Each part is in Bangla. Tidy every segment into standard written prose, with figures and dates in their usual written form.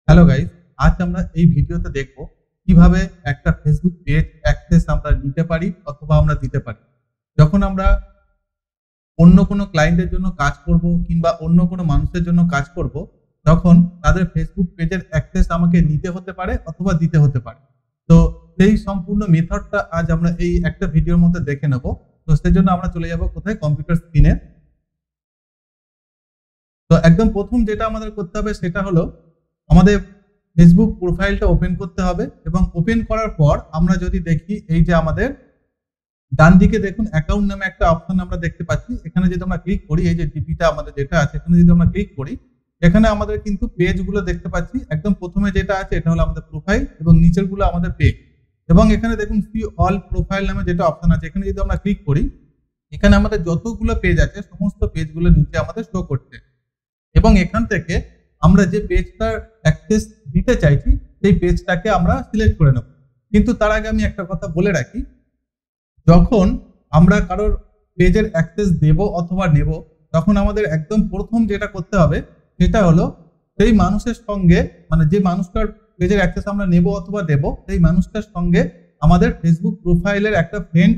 হ্যালো গাইস, আজ আমরা এই ভিডিওতে দেখব কিভাবে একটা ফেসবুক পেজ অ্যাক্সেস আমরা নিতে পারি অথবা আমরা দিতে পারি। যখন আমরা অন্য কোনো ক্লায়েন্টের জন্য কাজ করব কিংবা অন্য কোনো মানুষের জন্য কাজ করব, তখন তাদের ফেসবুক পেজের অ্যাক্সেস আমাকে নিতে হতে পারে অথবা দিতে হতে পারে। তো সেই সম্পূর্ণ মেথডটা আজ আমরা এই একটা ভিডিওর মধ্যে দেখে নেব। তো সেজন্য আমরা চলে যাব কোথায়, কম্পিউটার স্ক্রিনে। তো একদম প্রথম যেটা আমাদের করতে হবে সেটা হলো আমাদের ফেসবুক প্রোফাইলটা ওপেন করতে হবে, এবং ওপেন করার পর আমরা যদি দেখি এই যে আমাদের ডান দিকে দেখুন অ্যাকাউন্ট নামে একটা অপশন আমরা দেখতে পাচ্ছি। এখানে যদি আমরা ক্লিক করি, এই যে ডিপিটা আমাদের যেটা আছে এখানে যদি আমরা ক্লিক করি, এখানে আমাদের কিন্তু পেজগুলো দেখতে পাচ্ছি। একদম প্রথমে যেটা আছে এটা হলো আমাদের প্রোফাইল এবং নিচের গুলো আমাদের পেজ। এবং এখানে দেখুন সি অল প্রোফাইল নামে যেটা অপশন আছে এখানে যদি আমরা ক্লিক করি, এখানে আমাদের যতগুলো পেজ আছে সমস্ত পেজগুলো নিচে আমাদের শো করছে। এবং এখান থেকে আমরা যে পেজটার অ্যাক্সেস দিতে চাইছি সেই পেজটাকে আমরা সিলেক্ট করে নেব। কিন্তু তার আগে আমি একটা কথা বলে রাখি, যখন আমরা কারোর পেজের অ্যাক্সেস দেব অথবা নেব, তখন আমাদের একদম প্রথম যেটা করতে হবে সেটা হলো সেই মানুষের সঙ্গে, মানে যে মানুষটার পেজের অ্যাক্সেস আমরা নেব অথবা দেব, সেই মানুষটার সঙ্গে আমাদের ফেসবুক প্রোফাইলের একটা ফ্রেন্ড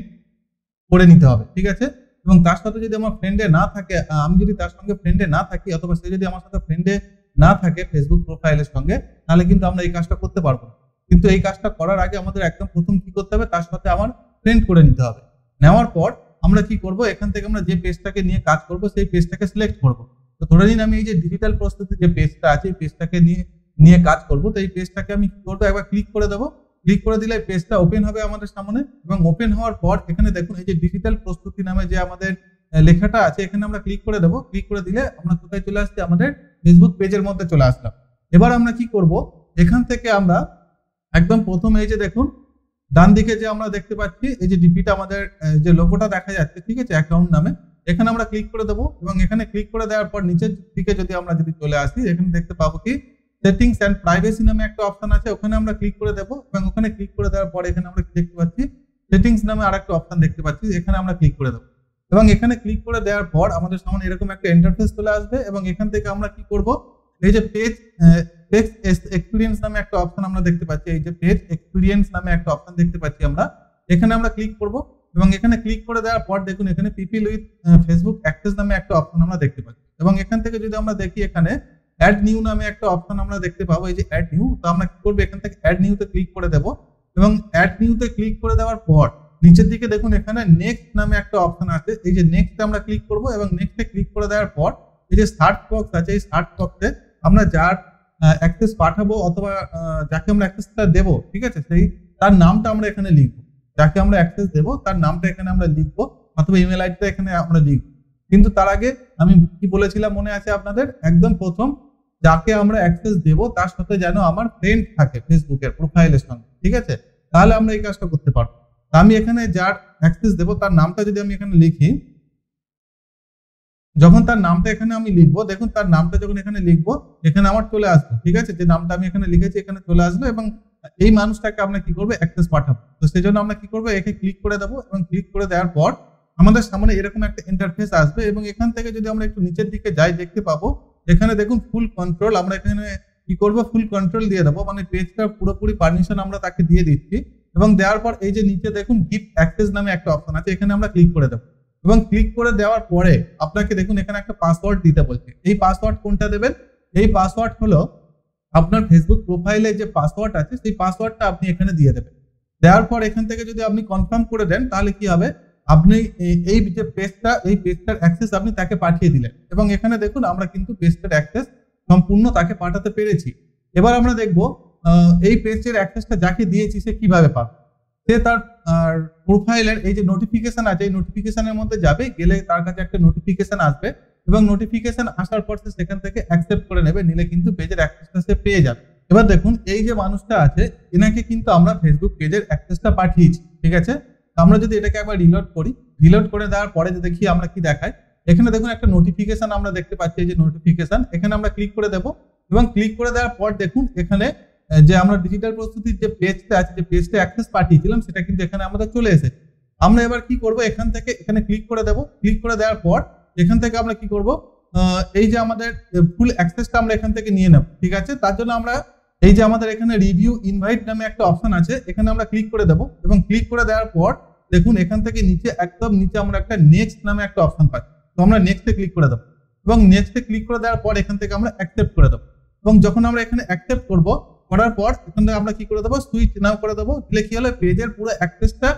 করে নিতে হবে, ঠিক আছে? এবং তার সাথে যদি আমার ফ্রেন্ডে না থাকে, আমি যদি তার সঙ্গে ফ্রেন্ডে না থাকি অথবা সে যদি আমার সাথে ফ্রেন্ডে না থাকে ফেসবুক প্রোফাইলের সঙ্গে, তাহলে কিন্তু আমরা এই কাজটা করতে পারবো না। কিন্তু এই কাজটা করার আগে আমাদের একদম প্রথম কি করতে হবে, তার সাথে আমার ফ্রেন্ড করে নিতে হবে। নেওয়ার পর আমরা কি করব, এখান থেকে আমরা যে পেজটাকে নিয়ে কাজ করব সেই পেজটাকে সিলেক্ট করব। তো ধরে নিন আমি এই যে ডিজিটাল প্রস্তুতি যে পেজটা আছে এই পেজটাকে নিয়ে কাজ করব। তো এই পেজটাকে আমি কি করবো, একবার ক্লিক করে দেবো। ক্লিক করে দিলে পেজটা ওপেন হবে আমাদের সামনে, এবং ওপেন হওয়ার পর এখানে দেখুন এই যে ডিজিটাল প্রস্তুতি নামে যে আমাদের লেখাটা আছে এখানে আমরা ক্লিক করে দেবো। ক্লিক করে দিলে আমরা কোথায় চলে আসছি, আমাদের ফেসবুক পেজের মধ্যে চলে আসলাম। এবার আমরা কি করব, এখান থেকে আমরা একদম প্রথম এই যে দেখুন ডান দিকে যে আমরা দেখতে পাচ্ছি এই যে ডিপিটা আমাদের যে লোগোটা দেখা যাচ্ছে, ঠিক আছে, অ্যাকাউন্ট নামে, এখানে আমরা ক্লিক করে দেবো। এবং এখানে ক্লিক করে দেওয়ার পর নিচের দিকে যদি আমরা চলে আসি, এখানে দেখতে পাবো কি সেটিংস এন্ড প্রাইভেসি নামে একটা অপশন আছে, ওখানে আমরা ক্লিক করে দেবো। এবং ওখানে ক্লিক করে দেওয়ার পর এখানে আমরা দেখতে পাচ্ছি সেটিংস নামে আরেকটা অপশন দেখতে পাচ্ছি, এখানে আমরা ক্লিক করে দেবো। এবং এখানে ক্লিক করে দেওয়ার পর আমাদের সামনে এরকম একটা ইন্টারফেস চলে আসবে। এবং এখান থেকে আমরা কি করব, এই যে পেজ এক্সপিরিয়েন্স নামে একটা অপশন আমরা দেখতে পাচ্ছি, এই যে পেজ এক্সপিরিয়েন্স নামে একটা অপশন দেখতে পাচ্ছি আমরা, এখানে আমরা ক্লিক করব। এবং এখানে ক্লিক করে দেওয়ার পর দেখুন এখানে পিপল উইথ ফেসবুক অ্যাক্সেস নামে একটা অপশন আমরা দেখতে পাচ্ছি। এবং এখান থেকে যদি আমরা দেখি এখানে অ্যাড নিউ নামে একটা অপশন আমরা দেখতে পাবো, এই যে অ্যাড নিউ। তো আমরা কি করবো, এখান থেকে অ্যাড নিউতে ক্লিক করে দেবো। এবং অ্যাড নিউতে ক্লিক করে দেওয়ার পর নিচের দিকে দেখুন এখানে নেক্সট নামে একটা অপশন আছে, এই যে নেক্সট আমরা ক্লিক করব। এবং নেক্সটে ক্লিক করে দেওয়ার পর এই যে সার্চ বক্স আছে, এই সার্চ বক্সে আমরা যার অ্যাক্সেস পাঠাবো অথবা যাকে আমরা অ্যাক্সেসটা দেবো, ঠিক আছে, সেই তার নামটা আমরা এখানে লিখবো। যাকে আমরা অ্যাক্সেস দেবো তার নামটা এখানে আমরা লিখবো অথবা ইমেল আইডিটা এখানে আমরা লিখবো। কিন্তু তার আগে আমি কি বলেছিলাম মনে আছে আপনাদের, একদম প্রথম যাকে আমরা অ্যাক্সেস দেবো তার সাথে যেন আমার ফ্রেন্ড থাকে ফেসবুকের প্রোফাইলের সঙ্গে, ঠিক আছে, তাহলে আমরা এই কাজটা করতে পারবো। তা আমি এখানে যার অ্যাক্সেস দেবো তার নামটা যদি আমি এখানে লিখি, যখন তার নামটা এখানে আমি লিখবো, দেখুন তার নামটা যখন এখানে লিখবো এখানে আমার চলে আসবে, ঠিক আছে, যে নামটা আমি এখানে লিখেছি এখানে চলে আসবে। এবং এই মানুষটাকে আমরা কি করবো, অ্যাক্সেস পাঠাবো। তো সেই জন্য আমরা কি করবো, একে ক্লিক করে দেবো। এবং ক্লিক করে দেওয়ার পর আমাদের সামনে এরকম একটা ইন্টারফেস আসবে। এবং এখান থেকে যদি আমরা একটু নিচের দিকে যাই, দেখতে পাবো এখানে দেখুন ফুল কন্ট্রোল। আমরা এখানে কি করবো, ফুল কন্ট্রোল দিয়ে দেবো, মানে পেজটা পুরোপুরি পারমিশন আমরা তাকে দিয়ে দিচ্ছি। এবং দেওয়ার পর এই যে নিচে দেখুন গিফট অ্যাক্সেস নামে একটা অপশন আছে, এখানে আমরা ক্লিক করে দেবো। এবং ক্লিক করে দেওয়ার পরে আপনাকে দেখুন এখানে একটা পাসওয়ার্ড দিতে বলছে। এই পাসওয়ার্ড কোনটা দেবেন, এই পাসওয়ার্ড হলো আপনার ফেসবুক প্রোফাইলে যে পাসওয়ার্ড আছে সেই পাসওয়ার্ডটা আপনি এখানে দিয়ে দেবেন। দেওয়ার পর এখান থেকে যদি আপনি কনফার্ম করে দেন, তাহলে কি হবে, আপনি এই যে পেজটা, এই পেজটার অ্যাক্সেস আপনি তাকে পাঠিয়ে দিলেন। এবং এখানে দেখুন আমরা কিন্তু পেজটার অ্যাক্সেস সম্পূর্ণ তাকে পাঠাতে পেরেছি। এবার আমরা দেখবো এই পেজের অ্যাক্সেসটা যাকে দিয়েছি সে কিভাবে পাবে। সে তার প্রোফাইলের এই যে নোটিফিকেশন আছে এই নোটিফিকেশনের মধ্যে যাবে, গেলে তার কাছে একটা নোটিফিকেশন আসবে। এবং নোটিফিকেশন আসার পর সে সেখান থেকে অ্যাকসেপ্ট করে নেবে, নিলে কিন্তু পেজের অ্যাক্সেসটা সে পেয়ে যাবে। এবার দেখুন এই যে মানুষটা আছে এনাকে কিন্তু আমরা ফেসবুক পেজের অ্যাক্সেসটা পাঠিয়েছি, ঠিক আছে। আমরা যদি এটাকে একবার রিলোড করি, রিলোড করে দেওয়ার পরে যে দেখি আমরা কি দেখায়, এখানে দেখুন একটা নোটিফিকেশন আমরা দেখতে পাচ্ছি, এই যে নোটিফিকেশন, এখানে আমরা ক্লিক করে দেবো। এবং ক্লিক করে দেওয়ার পর দেখুন এখানে যে আমরা ডিজিটাল প্রস্তুতির যে পেজটা আছে, যে পেজটা অ্যাক্সেস পাঠিয়েছিলাম সেটা কিন্তু এখানে আমাদের চলে এসেছে। আমরা এবার কি করব, এখান থেকে এখানে ক্লিক করে দেবো। ক্লিক করে দেওয়ার পর এখান থেকে আমরা কি করব, এই যে আমাদের ফুল অ্যাক্সেসটা আমরা এখান থেকে নিয়ে নেব, ঠিক আছে। তার জন্য আমরা এই যে আমাদের এখানে রিভিউ ইনভাইট নামে একটা অপশন আছে, এখানে আমরা ক্লিক করে দেবো এবং ক্লিক করে দেওয়ার পর দেখুন এখান থেকে নিচে একদম নিচে আমরা একটা নেক্সট নামে একটা অপশন পাই। তো আমরা নেক্সটে ক্লিক করে দেবো এবং নেক্সটে ক্লিক করে দেওয়ার পর এখান থেকে আমরা অ্যাকসেপ্ট করে দেবো এবং যখন আমরা এখানে অ্যাকসেপ্ট করবো করার পর এখানে আমরা কি করে দেবো, সুইচ নাও করে দেবো। দিলে কি হলো, পেজের পুরো অ্যাক্সেসটা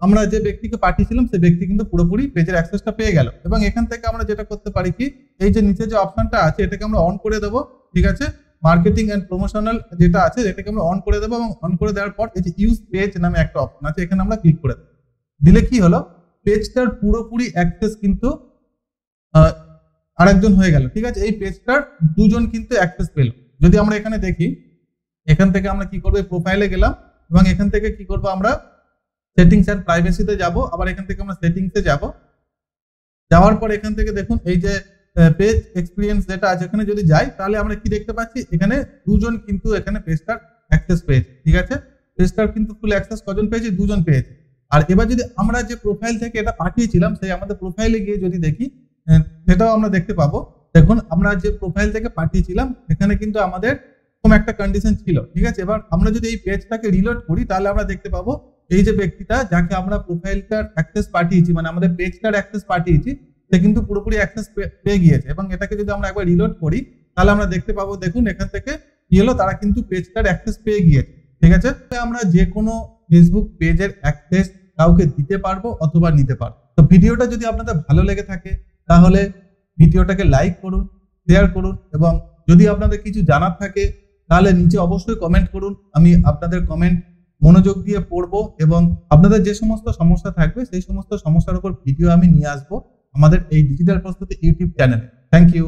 আমরা যে ব্যক্তিকে পাঠিয়েছিলাম সেই ব্যক্তি কিন্তু পুরোপুরি পেজের অ্যাক্সেসটা পেয়ে গেল। এবং এখান থেকে আমরা যেটা করতে পারি কি, এই যে নিচে যে অপশনটা আছে এটাকে আমরা অন করে দেবো, ঠিক আছে। মার্কেটিং এন্ড প্রমোশনাল যেটা আছে এটাকে আমরা অন করে দেবো এবং অন করে দেওয়ার পর এই যে ইউজ পেজ নামে একটা অপশন আছে এখানে আমরা ক্লিক করে দেবো। দিলে কি হলো, পেজটার পুরোপুরি অ্যাক্সেস কিন্তু আরেকজন হয়ে গেল, ঠিক আছে। এই পেজটার দুজন কিন্তু অ্যাক্সেস পেল। যদি আমরা এখানে দেখি, এখান থেকে আমরা কি করবো, প্রোফাইলে গেলাম এবং এখান থেকে কি করবো, আমরা সেটিংস এন্ড প্রাইভেসিতে যাব। আবার এখান থেকে আমরা সেটিংসে যাব, যাওয়ার পর এখান থেকে দেখুন এই যে পেজ এক্সপিরিয়েন্স যেটা আছে এখানে যদি যাই তাহলে আমরা কি দেখতে পাচ্ছি, এখানে দুজন কিন্তু এখানে পেজটার অ্যাক্সেস পেয়েছে, ঠিক আছে। পেজটার কিন্তু ফুল অ্যাক্সেস কজন পেয়েছে, দুজন পেয়েছে। আর এবার যদি আমরা যে প্রোফাইল থেকে এটা পাঠিয়েছিলাম সেই আমাদের প্রোফাইলে গিয়ে যদি দেখি সেটাও আমরা দেখতে পাবো। দেখুন আমরা যে প্রোফাইল থেকে পাঠিয়েছিলাম এখানে কিন্তু আমাদের এরকম একটা কন্ডিশন ছিল, ঠিক আছে। এবার আমরা যদি এই পেজটাকে রিলোড করি তাহলে আমরা দেখতে পাবো এই যে ব্যক্তিটা যাকে আমরা প্রোফাইলটার অ্যাক্সেস পাঠিয়েছি, মানে আমাদের পেজটার অ্যাক্সেস পাঠিয়েছি, সে কিন্তু পুরোপুরি অ্যাক্সেস পেয়ে গিয়েছে। এবং এটাকে যদি আমরা একবার রিলোড করি তাহলে আমরা দেখতে পাবো, দেখুন এখান থেকে কি হলো, তারা কিন্তু পেজটার অ্যাক্সেস পেয়ে গিয়েছে, ঠিক আছে। আমরা যে কোনো ফেসবুক পেজের অ্যাক্সেস কাউকে দিতে পারবো অথবা নিতে পারবো। তো ভিডিওটা যদি আপনাদের ভালো লেগে থাকে তাহলে ভিডিওটাকে লাইক করুন, শেয়ার করুন এবং যদি আপনাদের কিছু জানার থাকে তাহলে নিচে অবশ্যই কমেন্ট করুন। আমি আপনাদের কমেন্ট মনোযোগ দিয়ে পড়বো এবং আপনাদের যে সমস্ত সমস্যা থাকবে সেই সমস্ত সমস্যার উপর ভিডিও আমি নিয়ে আসবো আমাদের এই ডিজিটাল প্রস্তুতি ইউটিউব চ্যানেলে। Thank you.